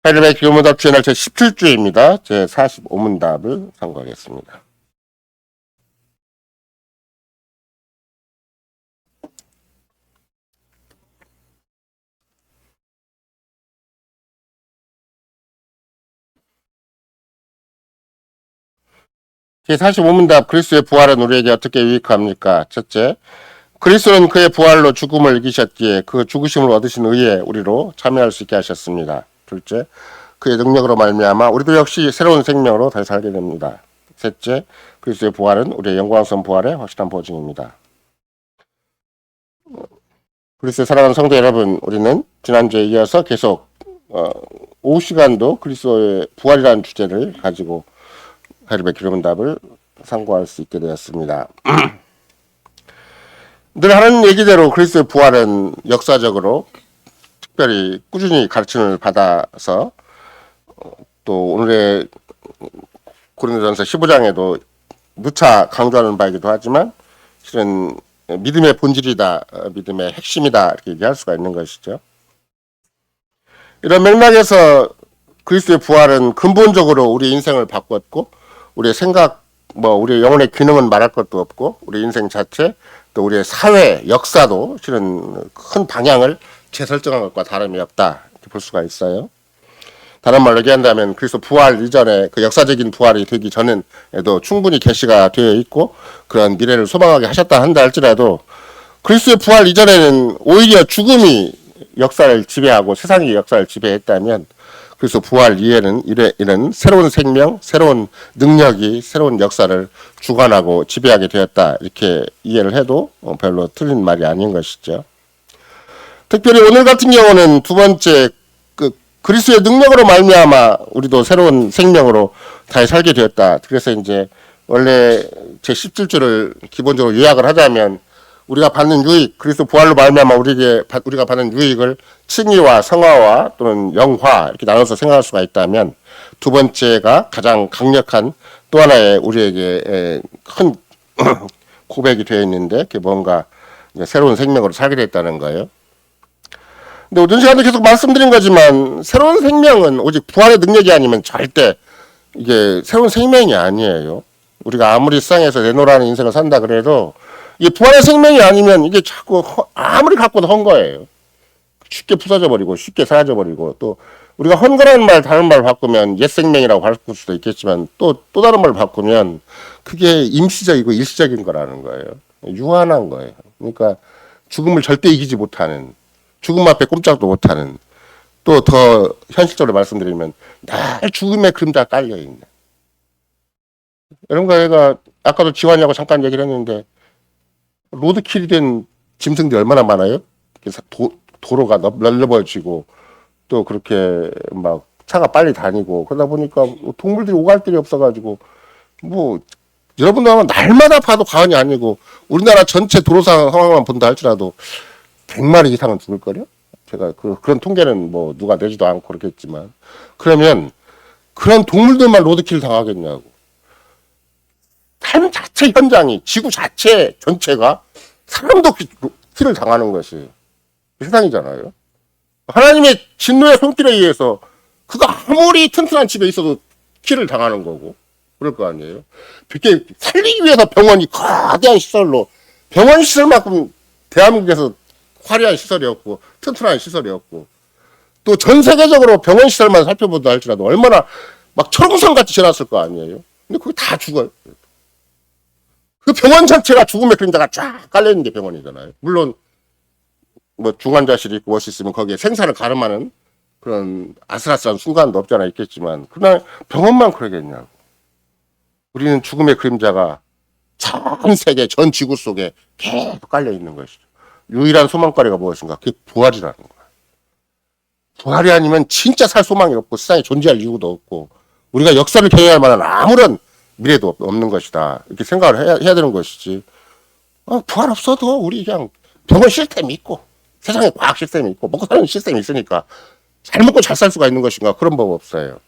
하이델베르크 교문답 주연할 제 17주입니다. 제 45문답을 선고하겠습니다. 제 45문답 그리스도의 부활은 우리에게 어떻게 유익합니까? 첫째, 그리스도는 그의 부활로 죽음을 이기셨기에 그 죽으심을 얻으신 의에 우리로 참여할 수 있게 하셨습니다. 둘째, 그의 능력으로 말미암아 우리도 역시 새로운 생명으로 다시 살게 됩니다. 셋째, 그리스도의 부활은 우리의 영광스러운 부활의 확실한 보증입니다. 그리스도의 사랑하는 성도 여러분, 우리는 지난주에 이어서 계속 오후 시간도 그리스도의 부활이라는 주제를 가지고 하이델베르크 교문답을 상고할 수 있게 되었습니다. 늘 하는 얘기대로 그리스도의 부활은 역사적으로 특별히 꾸준히 가르침을 받아서 또 오늘의 고린도전서 15장에도 누차 강조하는 바이기도 하지만 실은 믿음의 본질이다, 믿음의 핵심이다 이렇게 얘기할 수가 있는 것이죠. 이런 맥락에서 그리스도의 부활은 근본적으로 우리 인생을 바꿨고 우리의 생각, 우리의 영혼의 기능은 말할 것도 없고 우리 인생 자체 또 우리의 사회 역사도 실은 큰 방향을 재설정한 것과 다름이 없다 이렇게 볼 수가 있어요. 다른 말로 얘기한다면 그리스도 부활 이전에 그 역사적인 부활이 되기 전에도 충분히 계시가 되어 있고 그런 미래를 소망하게 하셨다 한다 할지라도 그리스도의 부활 이전에는 오히려 죽음이 역사를 지배하고 세상의 역사를 지배했다면 그리스도 부활 이후에는 이런 새로운 생명, 새로운 능력이 새로운 역사를 주관하고 지배하게 되었다 이렇게 이해를 해도 별로 틀린 말이 아닌 것이죠. 특별히 오늘 같은 경우는 두 번째 그리스도의 능력으로 말미암아 우리도 새로운 생명으로 다시 살게 되었다. 그래서 이제 원래 제 17주를 기본적으로 요약을 하자면 우리가 받는 유익, 그리스도 부활로 말미암아 우리가 받는 유익을 칭의와 성화와 또는 영화 이렇게 나눠서 생각할 수가 있다면 두 번째가 가장 강력한 또 하나의 우리에게 큰 고백이 되어 있는데 그게 뭔가 이제 새로운 생명으로 살게 됐다는 거예요. 근데 오전 시간도 계속 말씀드린 거지만 새로운 생명은 오직 부활의 능력이 아니면 절대 이게 새로운 생명이 아니에요. 우리가 아무리 세상에서 내노라는 인생을 산다 그래도 이게 부활의 생명이 아니면 이게 자꾸 아무리 갖고도 헌 거예요. 쉽게 부서져 버리고 쉽게 사라져 버리고 또 우리가 헌 거라는 말 다른 말 바꾸면 옛 생명이라고 바꿀 수도 있겠지만 또 다른 말 바꾸면 그게 임시적이고 일시적인 거라는 거예요. 유한한 거예요. 그러니까 죽음을 절대 이기지 못하는 죽음 앞에 꼼짝도 못하는 또 더 현실적으로 말씀드리면 날 죽음의 그림자 깔려있는 이런 거가 아까도 지환이하고 잠깐 얘기를 했는데 로드킬이 된 짐승들이 얼마나 많아요? 그래서 도로가 넓어지고 또 그렇게 막 차가 빨리 다니고 그러다 보니까 동물들이 오갈 길이 없어가지고 여러분들 아마 날마다 봐도 과언이 아니고 우리나라 전체 도로 상황만 본다 할지라도 100마리 이상은 죽을걸요? 제가 그런 통계는 누가 내지도 않고 그렇겠지만 그러면 그런 동물들만 로드킬 당하겠냐고. 삶 자체 현장이 지구 자체 전체가 사람도 킬을 당하는 것이 세상이잖아요. 하나님의 진노의 손길에 의해서 그가 아무리 튼튼한 집에 있어도 킬을 당하는 거고 그럴 거 아니에요. 그렇게 살리기 위해서 병원이 거대한 시설로 병원 시설만큼 대한민국에서 화려한 시설이 없고 튼튼한 시설이 없고 또 전 세계적으로 병원 시설만 살펴보다 할지라도 얼마나 막 철옹성같이 지어놨을 거 아니에요. 근데 그게 다 죽어요. 그 병원 전체가 죽음의 그림자가 쫙 깔려있는 게 병원이잖아요. 물론 중환자실이 있고 무엇이 있으면 거기에 생사를 가름하는 그런 아슬아슬한 순간도 없잖아 있겠지만 그날 병원만 그러겠냐고. 우리는 죽음의 그림자가 전 세계 전 지구 속에 계속 깔려있는 것이죠. 유일한 소망거리가 무엇인가? 그게 부활이라는 거야. 부활이 아니면 진짜 살 소망이 없고 세상에 존재할 이유도 없고 우리가 역사를 경영할 만한 아무런 미래도 없는 것이다. 이렇게 생각을 해야 되는 것이지. 부활 없어도 우리 그냥 병원 시스템이 있고 세상에 과학 시스템이 있고 먹고 사는 시스템이 있으니까 잘 먹고 잘 살 수가 있는 것인가? 그런 법 없어요.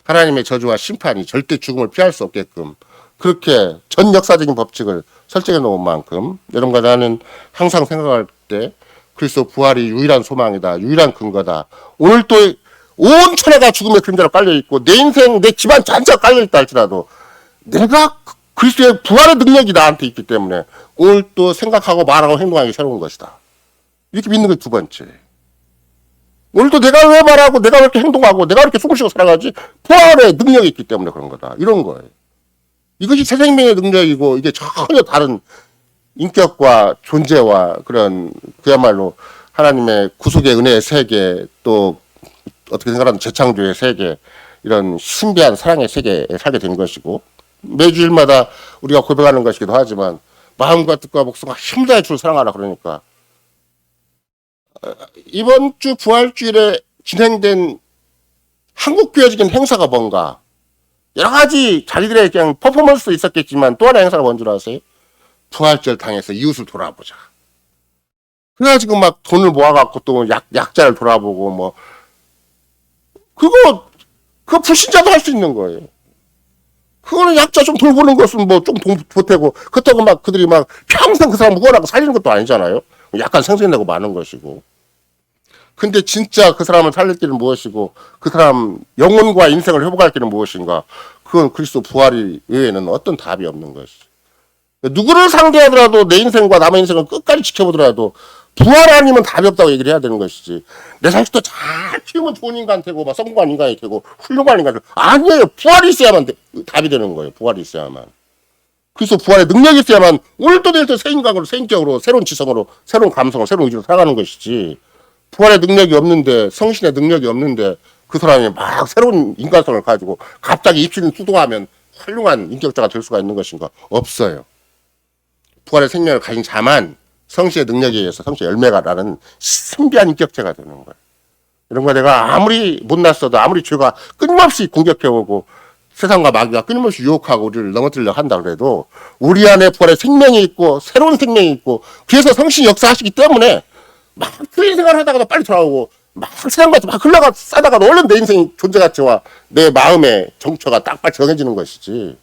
하나님의 저주와 심판이 절대 죽음을 피할 수 없게끔 그렇게 전 역사적인 법칙을 설정해 놓은 만큼 이런 거 나는 항상 생각할 때 그리스도 부활이 유일한 소망이다. 유일한 근거다. 오늘 또 온 천하가 죽음의 그림자로 깔려있고 내 인생 내 집안 전체가 깔려있다 할지라도 내가 그리스도의 부활의 능력이 나한테 있기 때문에 오늘 또 생각하고 말하고 행동하기 새로운 것이다. 이렇게 믿는 게 두 번째. 오늘도 내가 왜 말하고 내가 왜 이렇게 행동하고 내가 왜 이렇게 숨을 쉬고 살아가지? 부활의 능력이 있기 때문에 그런 거다. 이런 거예요. 이것이 새 생명의 능력이고 이게 전혀 다른 인격과 존재와 그런 그야말로 하나님의 구속의 은혜의 세계 또 어떻게 생각하면 재창조의 세계 이런 신비한 사랑의 세계에 살게 된 것이고 매주일마다 우리가 고백하는 것이기도 하지만 마음과 뜻과 목숨과 힘 다해 주를 사랑하라 그러니까 이번 주 부활주일에 진행된 한국교회적인 행사가 뭔가 여러 가지 자기들의 그냥 퍼포먼스도 있었겠지만 또 하나의 행사가 뭔 줄 아세요? 부활절 당해서 이웃을 돌아보자. 그래가지고 막 돈을 모아갖고 또 약자를 돌아보고 뭐 그거 불신자도 할 수 있는 거예요. 그거는 약자 좀 돌보는 것은 뭐 좀 돈 보태고 그렇다고 막 그들이 막 평생 그 사람 무거워하고 살리는 것도 아니잖아요. 약간 생생내고 마는 것이고. 근데 진짜 그 사람을 살릴 길은 무엇이고 그 사람 영혼과 인생을 회복할 길은 무엇인가? 그건 그리스도 부활이 외에는 어떤 답이 없는 것이죠. 누구를 상대하더라도 내 인생과 남의 인생을 끝까지 지켜보더라도 부활 아니면 답이 없다고 얘기를 해야 되는 것이지. 내 자식도 잘 키우면 좋은 인간 되고 막 성공한 인간이 되고 훌륭한 인간 되고 아니에요. 부활이 있어야만 답이 되는 거예요. 부활이 있어야만. 그래서 부활의 능력이 있어야만 오늘도 내일도 새 인간으로 새 인격으로 새로운 지성으로 새로운 감성으로 새로운 의지로 살아가는 것이지. 부활의 능력이 없는데 성신의 능력이 없는데 그 사람이 막 새로운 인간성을 가지고 갑자기 입신을 투동하면 훌륭한 인격자가 될 수가 있는 것인가? 없어요. 부활의 생명을 가진 자만 성신의 능력에 의해서 성신의 열매가 나는 신비한 인격체가 되는 거예요. 이런 거 내가 아무리 못났어도 아무리 죄가 끊임없이 공격해오고 세상과 마귀가 끊임없이 유혹하고 우리를 넘어뜨리려 한다 그래도 우리 안에 부활의 생명이 있고 새로운 생명이 있고 그래서 성신이 역사하시기 때문에 막 틀린 생활을 하다가도 빨리 돌아오고 막 세상같이 막 흘러가 싸다가도 얼른 내 인생 존재 가치와 내 마음의 정처가 딱 빨리 정해지는 것이지.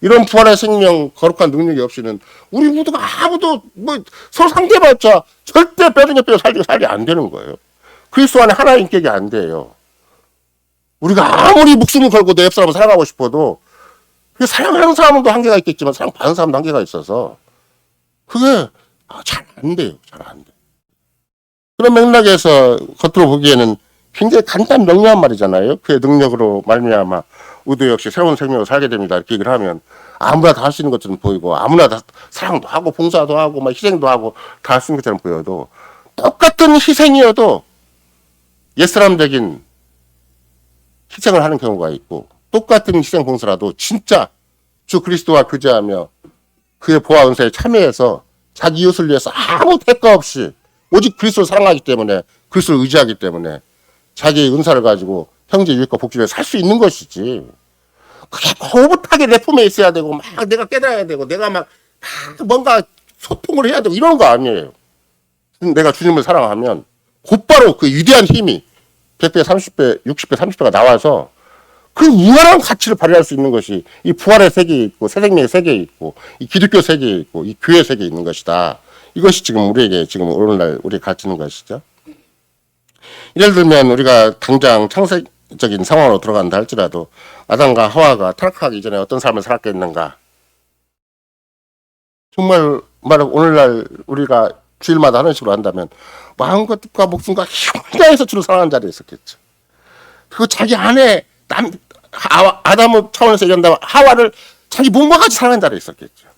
이런 부활의 생명 거룩한 능력이 없이는 우리 모두가 아무도 뭐 서로 상대해봤자 절대 뼈중에 뼈 살이 안 되는 거예요. 그리스도 안에 하나의 인격이 안 돼요. 우리가 아무리 목숨을 걸고 내 옆사람을 사랑하고 싶어도 사랑하는 사람도 한계가 있겠지만 사랑받는 사람도 한계가 있어서 그게 잘 안 돼요. 잘 안 돼. 그런 맥락에서 겉으로 보기에는 굉장히 간단 명료한 말이잖아요. 그의 능력으로 말미암아 우도 역시 새로운 생명을 살게 됩니다. 이렇게 얘기를 하면 아무나 다 할 수 있는 것처럼 보이고 아무나 다 사랑도 하고 봉사도 하고 막 희생도 하고 다 할 수 있는 것처럼 보여도 똑같은 희생이어도 옛사람적인 희생을 하는 경우가 있고 똑같은 희생 봉사라도 진짜 주 그리스도와 교제하며 그의 보화 은사에 참여해서 자기 이웃을 위해서 아무 대가 없이 오직 그리스도를 사랑하기 때문에 그리스도를 의지하기 때문에 자기의 은사를 가지고 형제 유익과 복지를 살 수 있는 것이지. 그게 고붓하게 내 품에 있어야 되고 막 내가 깨달아야 되고 내가 막 뭔가 소통을 해야 되고 이런 거 아니에요. 내가 주님을 사랑하면 곧바로 그 위대한 힘이 100배, 30배, 60배, 30배가 나와서 그 무한한 가치를 발휘할 수 있는 것이 이 부활의 세계에 있고 새 생명의 세계에 있고 이 기독교 세계에 있고 이 교회 세계에 있는 것이다. 이것이 지금 우리에게 지금 오늘날 우리 가르치는 것이죠. 예를 들면 우리가 당장 창세적인 상황으로 들어간다 할지라도 아담과 하와가 타락하기 이전에 어떤 삶을 살았겠는가. 정말 오늘날 우리가 주일마다 하는 식으로 한다면 마음과 뜻과 목숨과 힘을 다해서 주를 사랑하는 자리에 있었겠죠. 그리고 자기 아내 아담을 차원에서 얘기한다면 하와를 자기 몸과 같이 사랑하는 자리에 있었겠죠.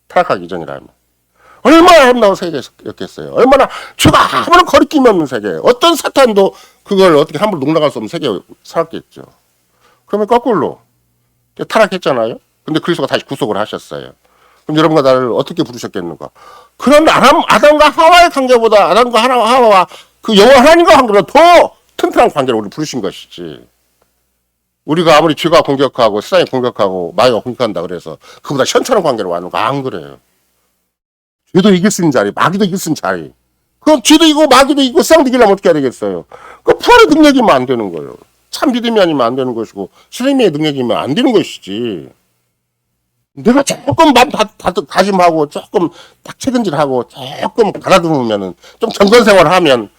타락하기 이전이라면. 얼마나 아름다운 세계였겠어요. 얼마나 죄가 아무런 거리낌이 없는 세계. 어떤 사탄도 그걸 어떻게 함부로 농락할 수 없는 세계에 살았겠죠. 그러면 거꾸로 타락했잖아요. 근데 그리스도가 다시 구속을 하셨어요. 그럼 여러분과 나를 어떻게 부르셨겠는가? 그런 아담과 하와의 관계보다 아담과 하와와 그 여호와 하나님과 관계보다 더 튼튼한 관계로 우리를 부르신 것이지. 우리가 아무리 죄가 공격하고 세상이 공격하고 마귀가 공격한다 그래서 그보다 현천한 관계로 왔는가? 안 그래요. 죄도 이길 수 있는 자리, 마귀도 이길 수 있는 자리. 그럼 죄도 이기고 마귀도 이기고 세상도 이기려면 어떻게 해야 되겠어요? 그 부활의 능력이면 안 되는 거예요. 참 믿음이 아니면 안 되는 것이고 신앙의 능력이면 안 되는 것이지. 내가 조금 마음 다짐하고 조금 딱 책임질하고 조금 가다듬으면은 좀 정건 생활하면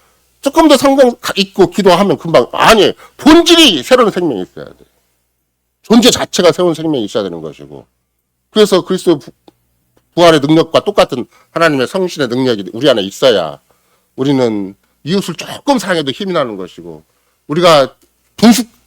조금 더 성경 있고 기도하면 금방, 아니, 본질이 새로운 생명이 있어야 돼. 존재 자체가 새로운 생명이 있어야 되는 것이고. 그래서 그리스도 부활의 능력과 똑같은 하나님의 성신의 능력이 우리 안에 있어야 우리는 이웃을 조금 사랑해도 힘이 나는 것이고, 우리가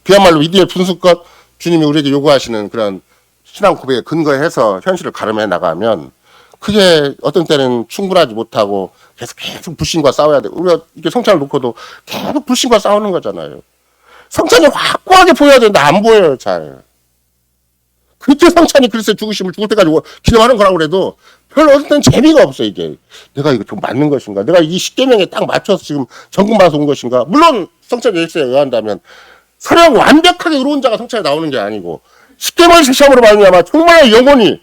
그야말로 믿음의 분수껏 주님이 우리에게 요구하시는 그런 신앙 고백에 근거해서 현실을 가름해 나가면 그게 어떤 때는 충분하지 못하고 계속 불신과 싸워야 돼. 우리가 이렇게 성찬을 놓고도 계속 불신과 싸우는 거잖아요. 성찬이 확고하게 보여야 되는데 안 보여요, 잘. 그렇게 성찬이 그리스도의 죽으심을 죽을 때까지 기념하는 거라고 그래도 별로 어떤 때는 재미가 없어, 이게. 내가 이거 좀 맞는 것인가? 내가 이 십계명에 딱 맞춰서 지금 전공받아서 온 것인가? 물론 성찬 예식에 의한다면 설령 완벽하게 의로운 자가 성찬에 나오는 게 아니고 십계명의 시험으로 말미암아 정말 영혼이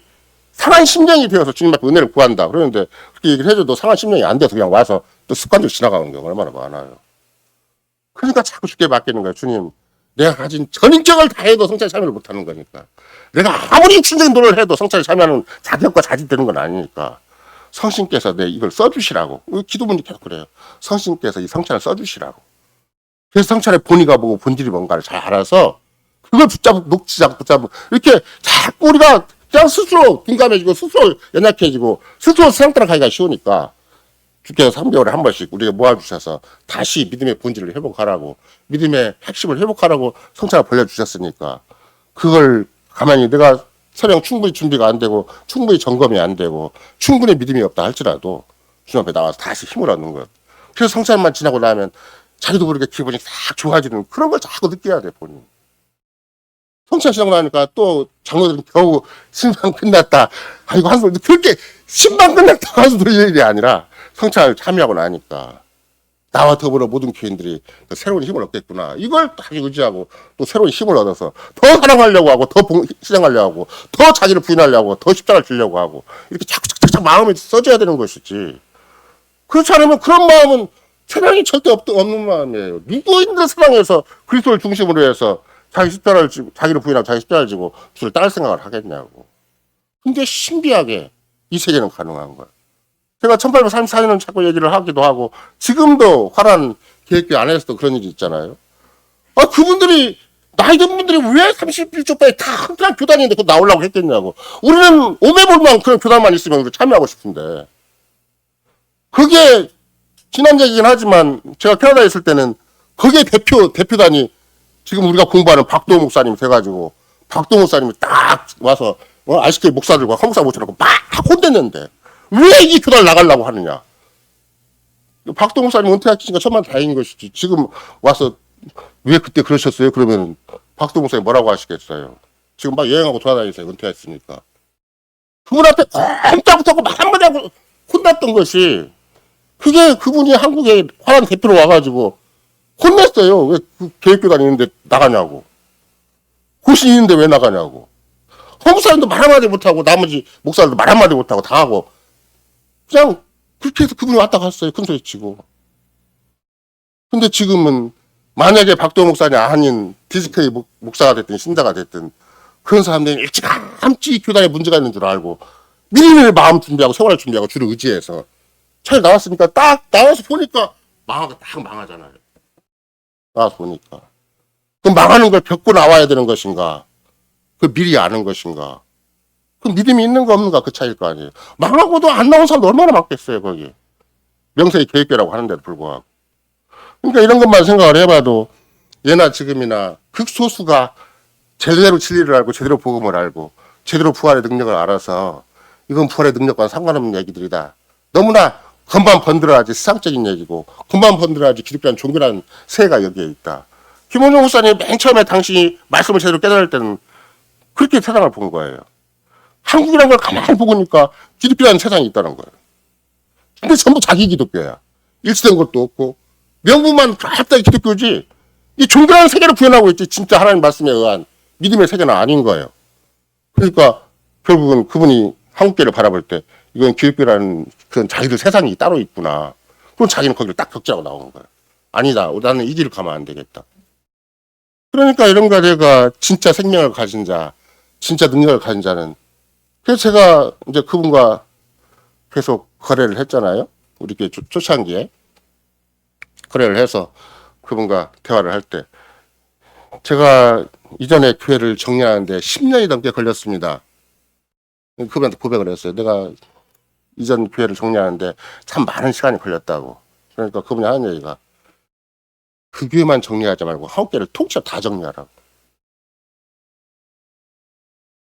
상한 심령이 되어서 주님 앞에 은혜를 구한다. 그러는데 그렇게 얘기를 해줘도 상한 심령이 안 돼서 그냥 와서 또 습관적으로 지나가는 경우가 얼마나 많아요. 그러니까 자꾸 쉽게 맡기는 거예요. 주님, 내가 가진 전 인격을 다해도 성찬에 참여를 못하는 거니까. 내가 아무리 육신적인 노력을 해도 성찬에 참여하는 자격과 자질이 되는 건 아니니까. 성신께서 내 이걸 써주시라고. 기도문이 계속 그래요. 성신께서 이 성찬을 써주시라고. 그래서 성찬의 본의가 뭐고 본질이 뭔가를 잘 알아서 그걸 붙잡고 이렇게 자꾸 우리가 그냥 스스로 둔감해지고 스스로 연약해지고 스스로 세상 따라가기가 쉬우니까 주께서 3개월에 한 번씩 우리가 모아주셔서 다시 믿음의 본질을 회복하라고, 믿음의 핵심을 회복하라고 성찬을 벌려주셨으니까 그걸 가만히 내가 설령 충분히 준비가 안 되고 충분히 점검이 안 되고 충분히 믿음이 없다 할지라도 주님 앞에 나와서 다시 힘을 얻는 거예요. 그래서 성찬만 지나고 나면 자기도 모르게 기분이 싹 좋아지는 그런 걸 자꾸 느껴야 돼, 본인. 성찬 지나고 나니까 또 장로들은 겨우 신방 끝났다. 아이고, 한숨, 그렇게 신방 끝났다 한숨 돌릴 일이 아니라 성찬을 참여하고 나니까 나와 더불어 모든 교인들이 새로운 힘을 얻겠구나. 이걸 딱 의지하고 또 새로운 힘을 얻어서 더 사랑하려고 하고 더 희생하려고 하고 더 자기를 부인하려고 하고 더 십자가를 지려고 하고 이렇게 자꾸 마음이 써져야 되는 것이지. 그렇지 않으면 그런 마음은 세상이 절대 없는 마음이에요. 누구인들 세상에서 그리스도를 중심으로 해서 자기를 부인하고 자기 십자가를 지고 주를 따를 생각을 하겠냐고. 근데 신비하게 이 세계는 가능한 거야. 제가 1834년은 자꾸 얘기를 하기도 하고 지금도 화란 계획교 안에서도 그런 일이 있잖아요. 그분들이 나이 든 분들이 왜 31쪽까지 다 흔한 교단인데 그거 나오려고 했겠냐고. 우리는 오매볼만 그런 교단만 있으면 우리 참여하고 싶은데 그게 지난 얘기긴 하지만 제가 캐나다에 있을 때는 거기에 대표단이 지금 우리가 공부하는 박도호 목사님이 돼가지고 박도호 목사님이 딱 와서 RCK 목사들과 허목사 모셔놓고 막 혼냈는데 왜 이 교단을 나가려고 하느냐. 박도호 목사님 은퇴하시니까 천만 다행인 것이지. 지금 와서 왜 그때 그러셨어요? 그러면 박도호 목사님 뭐라고 하시겠어요? 지금 막 여행하고 돌아다니세요. 은퇴했으니까. 그분 앞에 꼼짝부터 막 한마디 하고 혼났던 것이 그게 그분이 한국에 화란 대표로 와가지고 혼냈어요. 왜 그 계획교단 있는데 나가냐고. 고신 있는데 왜 나가냐고. 허무사님도 말 한마디 못하고 나머지 목사들도 말 한마디 못하고 다 하고 그냥 그렇게 해서 그분이 왔다 갔어요. 큰소리 치고. 근데 지금은 만약에 박도호 목사님 아닌 DSK 목사가 됐든 신자가 됐든 그런 사람들이 일찌감치 교단에 문제가 있는 줄 알고 미리미리 마음 준비하고 생활을 준비하고 주를 의지해서 잘 나왔으니까 딱 나와서 보니까 망하고 딱 망하잖아요. 나와서 보니까. 그럼 망하는 걸 겪고 나와야 되는 것인가? 그 미리 아는 것인가? 그 믿음이 있는가 없는가 그 차이일 거 아니에요. 망하고도 안 나온 사람도 얼마나 많겠어요, 거기. 명색이 계획계라고 하는데도 불구하고. 그러니까 이런 것만 생각을 해봐도 예나 지금이나 극소수가 제대로 진리를 알고 제대로 복음을 알고 제대로 부활의 능력을 알아서 이건 부활의 능력과는 상관없는 얘기들이다. 너무나 겉만 번들어야지 세상적인 얘기고 겉만 번들어야지 기독교란 종교라는 새가 여기에 있다. 김원종 목사님 맨 처음에 당신이 말씀을 제대로 깨달을 때는 그렇게 세상을 본 거예요. 한국이라는 걸 가만히 보고 니까 기독교라는 세상이 있다는 거예요. 근데 전부 자기 기독교야. 일치된 것도 없고 명분만 갑자기 기독교지 이 종교라는 세계를 구현하고 있지 진짜 하나님 말씀에 의한 믿음의 세계는 아닌 거예요. 그러니까 결국은 그분이 한국교를 바라볼 때 이건 기독교라는 그런 자기들 세상이 따로 있구나. 그럼 자기는 거기를 딱 격지하고 나오는 거예요. 아니다. 나는 이 길을 가면 안 되겠다. 그러니까 이런 거제가 진짜 생명을 가진 자, 진짜 능력을 가진 자는 그래서 제가 이제 그분과 계속 거래를 했잖아요. 우리 교회 초창기에. 거래를 해서 그분과 대화를 할 때 제가 이전에 교회를 정리하는데 10년이 넘게 걸렸습니다. 그분한테 고백을 했어요. 내가 이전 교회를 정리하는데 참 많은 시간이 걸렸다고. 그러니까 그분이 하는 얘기가 그 교회만 정리하지 말고 한국 교회를 통째로 다 정리하라고.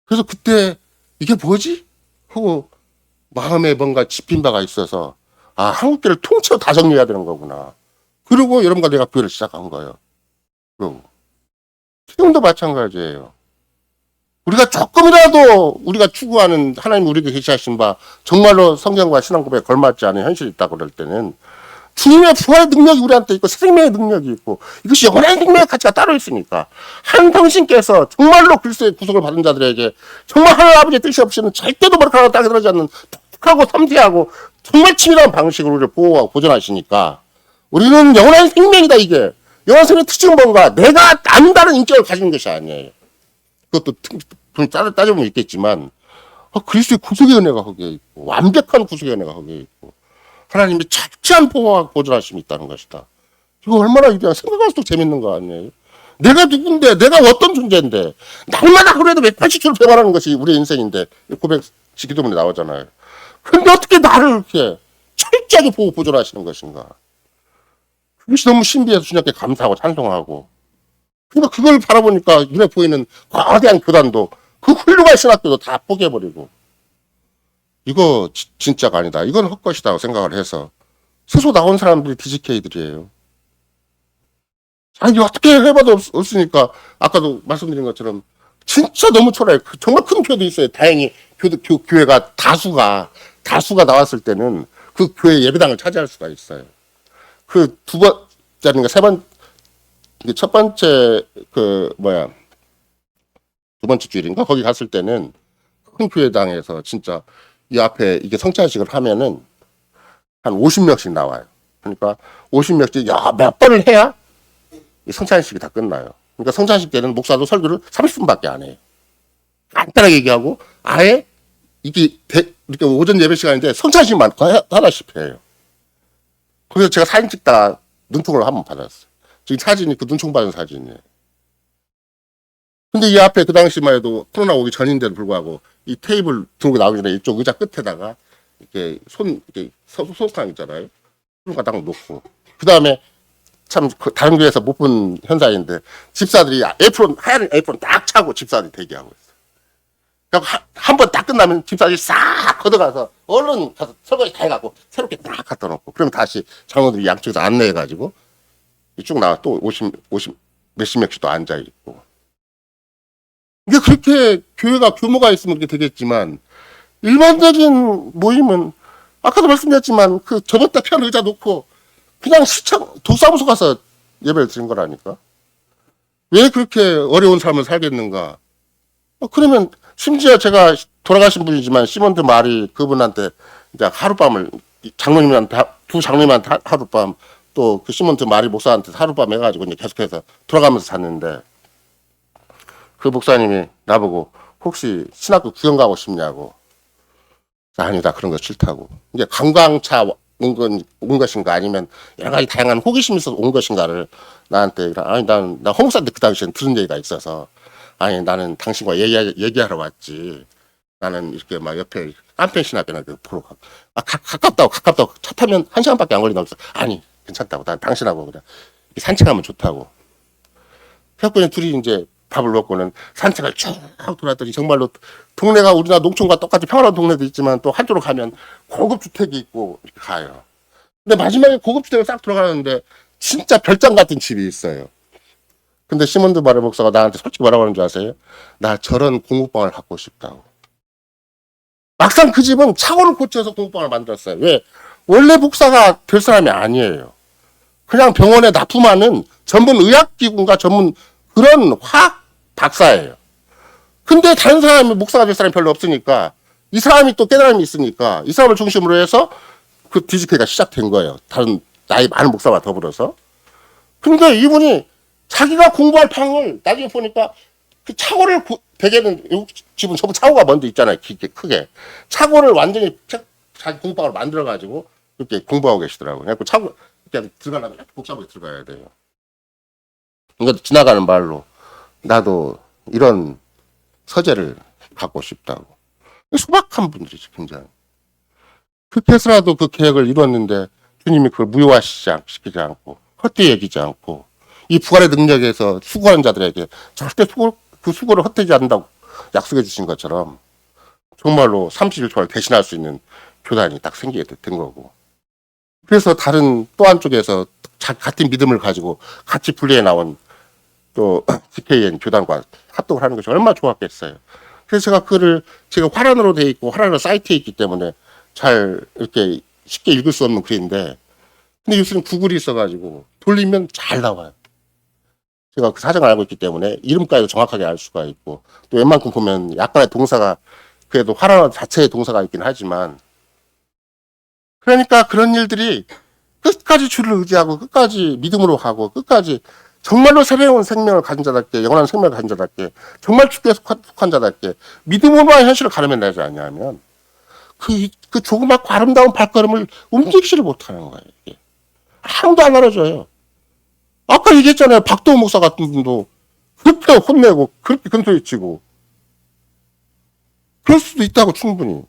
그래서 그때 이게 뭐지? 하고 마음에 뭔가 짚힌 바가 있어서 아, 한국 교회를 통째로 다 정리해야 되는 거구나. 그리고 여러분과 내가 교회를 시작한 거예요. 그리고 지금도 마찬가지예요. 우리가 조금이라도 우리가 추구하는 하나님 우리에게 계시하신 바 정말로 성경과 신앙 고백에 걸맞지 않은 현실이 있다고 그럴 때는 주님의 부활의 능력이 우리한테 있고 생명의 능력이 있고 이것이 영원한 생명의 가치가 따로 있으니까 한 당신께서 정말로 그리스도의 구속을 받은 자들에게 정말 하나님 아버지의 뜻이 없이는 절대도 머리카락 땅에 들어가지 않는 독특하고 섬세하고 정말 치밀한 방식으로 우리를 보호하고 보존하시니까 우리는 영원한 생명이다. 이게 영원한 생명의 특징은 뭔가 내가 남다른 인격을 가지는 것이 아니에요. 그것도 따져보면 있겠지만 그리스도의 구속의 은혜가 거기에 있고 완벽한 구속의 은혜가 거기에 있고 하나님이 철저한 보호와 보존하심이 있다는 것이다. 이거 얼마나 그냥 생각할수록 재밌는 거 아니에요? 내가 누군데, 내가 어떤 존재인데, 날마다 하루에도 180초를 배워가는 것이 우리의 인생인데, 고백 기도문에 나오잖아요. 그런데 어떻게 나를 이렇게 철저하게 보호 보존하시는 것인가? 그것이 너무 신비해서 주님께 감사하고 찬송하고, 그러니까 그걸 바라보니까 눈에 보이는 거대한 교단도, 그 훌륭한 신학교도 다 포기해버리고, 이거 진짜가 아니다. 이건 헛것이다 생각을 해서 스스로 나온 사람들이 DGK들이에요. 아니 어떻게 해봐도 없으니까 아까도 말씀드린 것처럼 진짜 너무 초라해요. 정말 큰 교회도 있어요. 다행히 교회가 다수가 나왔을 때는 그 교회 예배당을 차지할 수가 있어요. 그 두 번째인가 첫 번째 두 번째 주일인가 거기 갔을 때는 큰 교회당에서 진짜 이 앞에 이게 성찬식을 하면은 한 50명씩 나와요. 그러니까 50명씩 몇 번을 해야 이 성찬식이 다 끝나요. 그러니까 성찬식 때는 목사도 설교를 30분밖에 안 해요. 간단하게 얘기하고 아예 이게 이렇게 오전 예배 시간인데 성찬식만 하다시피 해요. 그래서 제가 사진 찍다가 눈총을 한번 받았어요. 지금 사진이 그 눈총 받은 사진이에요. 근데 이 앞에 그 당시만 해도 코로나 오기 전인데도 불구하고 이 테이블 들고 나오기 전에 이쪽 의자 끝에다가 이렇게 소탕 있잖아요. 그런 거 딱 놓고. 그 다음에 참 다른 교회에서 못 본 현상인데 집사들이 하얀 에프론 딱 차고 집사들이 대기하고 있어요. 그러니까 한 번 딱 끝나면 집사들이 싹 걷어가서 얼른 가서 설거지 다 해갖고 새롭게 딱 갖다 놓고 그럼 다시 장로들이 양쪽에서 안내해가지고 이쪽 나와 또 50 몇십 명씩 또 앉아있고. 이게 그렇게 교회가 규모가 있으면 그렇게 되겠지만 일반적인 모임은 아까도 말씀드렸지만 그 저번 달 편 의자 놓고 그냥 시청 도사무소 가서 예배를 드린 거라니까. 왜 그렇게 어려운 삶을 살겠는가? 그러면 심지어 제가 돌아가신 분이지만 시몬드 말이 그분한테 이제 하룻밤을 장로님한테 두 장로님한테 하룻밤 또 그 시몬드 말이 목사한테 하룻밤 해가지고 이제 계속해서 돌아가면서 잤는데 그 목사님이 나보고 혹시 신학교 구경 가고 싶냐고. 아니다 그런 거 싫다고. 이제 관광차 온 것인가 아니면 여러 가지 다양한 호기심이 있어서 온 것인가를 나한테 아니 나 홍목사한테 그 당시엔 들은 얘기가 있어서 아니 나는 당신과 얘기하러 왔지. 나는 이렇게 막 옆에 깜펜 신학교나 보러 가깝다고 차 타면 1시간밖에 안 걸린다고 해서 아니 괜찮다고 난 당신하고 그냥 산책하면 좋다고. 그래서 그냥 둘이 이제 밥을 먹고는 산책을 쭉 돌았더니 정말로 동네가 우리나라 농촌과 똑같이 평화로운 동네도 있지만 또 한쪽으로 가면 고급 주택이 있고 이렇게 가요. 근데 마지막에 고급 주택을 싹 들어가는데 진짜 별장 같은 집이 있어요. 근데 시몬드 바르 목사가 나한테 솔직히 뭐라고 하는 줄 아세요? 나 저런 공부방을 갖고 싶다고. 막상 그 집은 차고를 고쳐서 공부방을 만들었어요. 왜? 원래 목사가 될 사람이 아니에요. 그냥 병원에 납품하는 전문 의학기구인가 전문 그런 화학 박사예요. 근데 다른 사람이 목사가 될 사람이 별로 없으니까 이 사람이 또 깨달음이 있으니까 이 사람을 중심으로 해서 그 DGK가 시작된 거예요. 다른 나이 많은 목사와 더불어서. 근데 이분이 자기가 공부할 방을 나중에 보니까 그 차고를 대개는 집은 전부 차고가 먼저 있잖아요. 크게. 차고를 완전히 자기 공부방으로 만들어가지고 이렇게 공부하고 계시더라고요. 그래서 차고 그렇게 들어가려면 복잡하게 들어가야 돼요. 이거 지나가는 말로 나도 이런 서재를 갖고 싶다고. 소박한 분들이지 굉장히. 그렇게 해서라도 그 계획을 이뤘는데 주님이 그걸 무효화시키지 않고 헛되이 여기지 않고 이 부활의 능력에서 수고하는 자들에게 절대 그 수고를 헛되지 않는다고 약속해 주신 것처럼 정말로 30일 대신할 수 있는 교단이 딱 생기게 된 거고. 그래서 다른 또 한쪽에서 같은 믿음을 가지고 같이 분리해 나온 또 GKN 교단과 합동을 하는 것이 얼마나 좋았겠어요. 그래서 제가 그거를 제가 화란으로 돼 있고 화란으로 사이트에 있기 때문에 잘 이렇게 쉽게 읽을 수 없는 글인데, 근데 요새는 구글이 있어가지고 돌리면 잘 나와요. 제가 그 사정을 알고 있기 때문에 이름까지도 정확하게 알 수가 있고, 또 웬만큼 보면 약간의 동사가 그래도 화란 자체의 동사가 있긴 하지만, 그러니까 그런 일들이 끝까지 주를 의지하고 끝까지 믿음으로 가고 끝까지 정말로 새로운 생명을 가진 자답게, 영원한 생명을 가진 자답게, 정말 주께 속한 자답게 믿음으로만 현실을 가르쳐내지 않냐면 그 조그맣고 아름다운 발걸음을 움직이지를 못하는 거예요. 이게. 아무도 안 알아줘요. 아까 얘기했잖아요. 박도우 목사 같은 분도 그렇게 혼내고 그렇게 근소리치고 그럴 수도 있다고 충분히.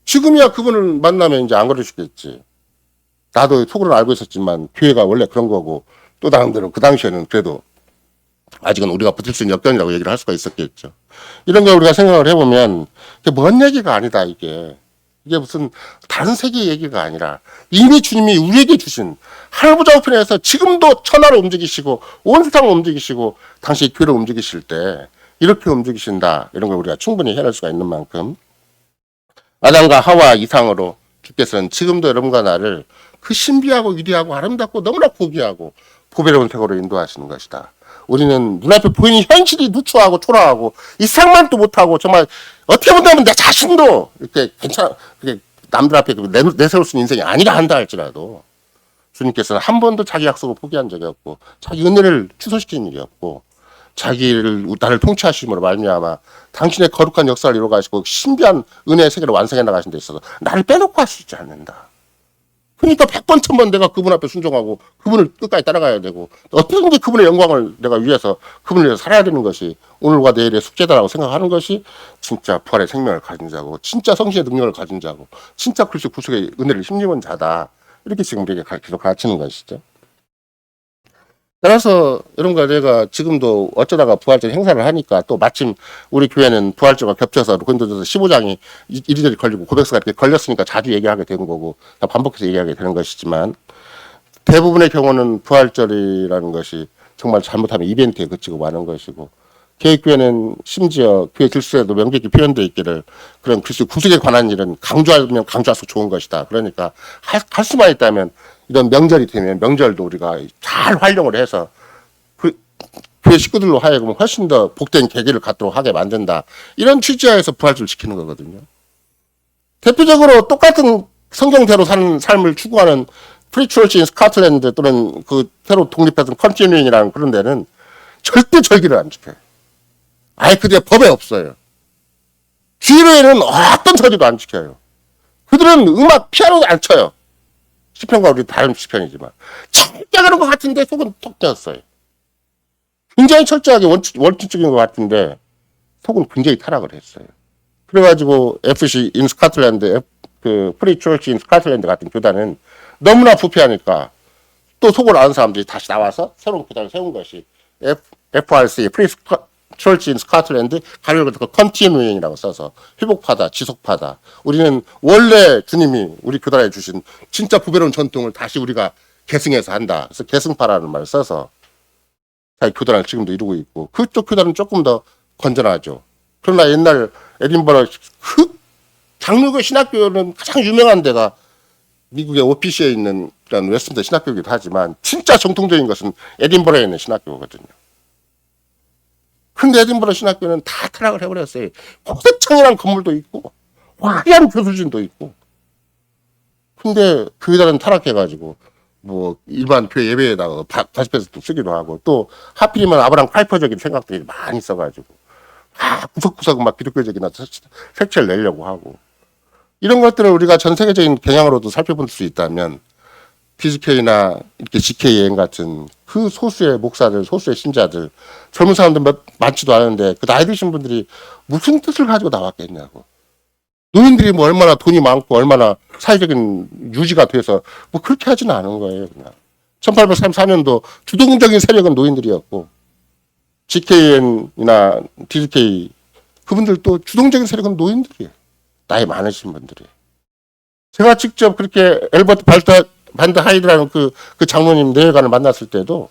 지금이야 그분을 만나면 이제 안 그러시겠지. 나도 속으로 알고 있었지만 교회가 원래 그런 거고, 또 나름대로 그 당시에는 그래도 아직은 우리가 버틸 수 있는 여건이라고 얘기를 할 수가 있었겠죠. 이런 거 우리가 생각을 해보면 먼 얘기가 아니다. 이게 무슨 다른 세계의 얘기가 아니라 이미 주님이 우리에게 주신 하늘보좌 우편에서 지금도 천하를 움직이시고 온 세상을 움직이시고 당시 교회를 움직이실 때 이렇게 움직이신다. 이런 걸 우리가 충분히 해낼 수가 있는 만큼 아담과 하와 이상으로 주께서는 지금도 여러분과 나를 그 신비하고 위대하고 아름답고 너무나 고귀하고 보배로운 세계로 인도하시는 것이다. 우리는 눈앞에 보이는 현실이 누추하고 초라하고 이상만도 못하고 정말 어떻게 본다면 내 자신도 이렇게 남들 앞에 내세울 수 있는 인생이 아니라 한다 할지라도 주님께서는 한 번도 자기 약속을 포기한 적이 없고 자기 은혜를 취소시키는 일이 없고 나를 통치하심으로 말미암아 당신의 거룩한 역사를 이루어가시고 신비한 은혜의 세계를 완성해 나가신 데 있어서 나를 빼놓고 하시지 않는다. 그러니까 100번 1000번 내가 그분 앞에 순종하고 그분을 끝까지 따라가야 되고 어떻게든지 그분의 영광을 내가 위해서 그분을 위해서 살아야 되는 것이 오늘과 내일의 숙제다라고 생각하는 것이 진짜 부활의 생명을 가진 자고 진짜 성신의 능력을 가진 자고 진짜 그리스도 구속의 은혜를 힘입은 자다. 이렇게 지금 우리에게 계속 가르치는 것이죠. 따라서 여러분과 내가 지금도 어쩌다가 부활절 행사를 하니까 또 마침 우리 교회는 부활절과 겹쳐서 고린도전서 15장이 이리저리 걸리고 고백서가 이렇게 걸렸으니까 자주 얘기하게 되는 거고 반복해서 얘기하게 되는 것이지만 대부분의 경우는 부활절이라는 것이 정말 잘못하면 이벤트에 그치고 마는 것이고 개혁교회는 심지어 교회 질서에도 명백히 표현되어 있기를 그런 그리스도 구속에 관한 일은 강조하면 강조할수록 좋은 것이다. 그러니까 할 수만 있다면 이런 명절이 되면 명절도 우리가 잘 활용을 해서 교회 식구들로 하여금 훨씬 더 복된 계기를 갖도록 하게 만든다. 이런 취지하에서 부활절을 지키는 거거든요. 대표적으로 똑같은 성경대로 사는 삶을 추구하는 프리추얼치 인 스코틀랜드 또는 그 새로 독립해서 컨티뉴잉이라는 그런 데는 절대 절기를 안 지켜요. 아예 그들의 법에 없어요. 주일에는 어떤 절기도 안 지켜요. 그들은 음악 피아노도 안 쳐요. 시편과 우리 다른 시편이지만 철저하는 것 같은데 속은 톡 떼었어요. 굉장히 철저하게 원칙적인 것 같은데 속은 굉장히 타락을 했어요. 그래가지고 FC 인 스코틀랜드, 그 프리 처치 인 스코틀랜드 같은 교단은 너무나 부패하니까 또 속을 아는 사람들이 다시 나와서 새로운 교단을 세운 것이 FRC 프리 처치 인 스코틀랜드 가려고 컨티뉴잉이라고 써서 회복파다, 지속파다. 우리는 원래 주님이 우리 교단에 주신 진짜 부배로운 전통을 다시 우리가 계승해서 한다. 그래서 계승파라는 말을 써서 자기 교단을 지금도 이루고 있고 그쪽 교단은 조금 더 건전하죠. 그러나 옛날 에딘버러 그 장로교 신학교는 가장 유명한 데가 미국의 오피시에 있는 그런 웨스트민스터 신학교이기도 하지만 진짜 정통적인 것은 에딘버러에 있는 신학교거든요. 근데 에딘버러 신학교는 다 타락을 해버렸어요. 고대청이라는 건물도 있고 화려한 교수진도 있고. 근데 교회들은 타락해가지고 뭐 일반 교회 예배에다가 40% 쓰기도 하고 또 하필이면 아브라함 카이퍼적인 생각들이 많이 있어가지고 구석구석 막 기독교적인 색채를 내려고 하고 이런 것들을 우리가 전 세계적인 경향으로도 살펴볼 수 있다면 DGK나 이렇게 GKN 같은 그 소수의 목사들, 소수의 신자들, 젊은 사람들 많지도 않은데 그 나이 드신 분들이 무슨 뜻을 가지고 나왔겠냐고. 노인들이 뭐 얼마나 돈이 많고 얼마나 사회적인 유지가 돼서 뭐 그렇게 하지는 않은 거예요. 그냥 1834년도 주동적인 세력은 노인들이었고 GKN이나 DGK 그분들도 주동적인 세력은 노인들이에요. 나이 많으신 분들이. 제가 직접 그렇게 엘버트 반드 하이드라는 그 장로님 내외관을 만났을 때도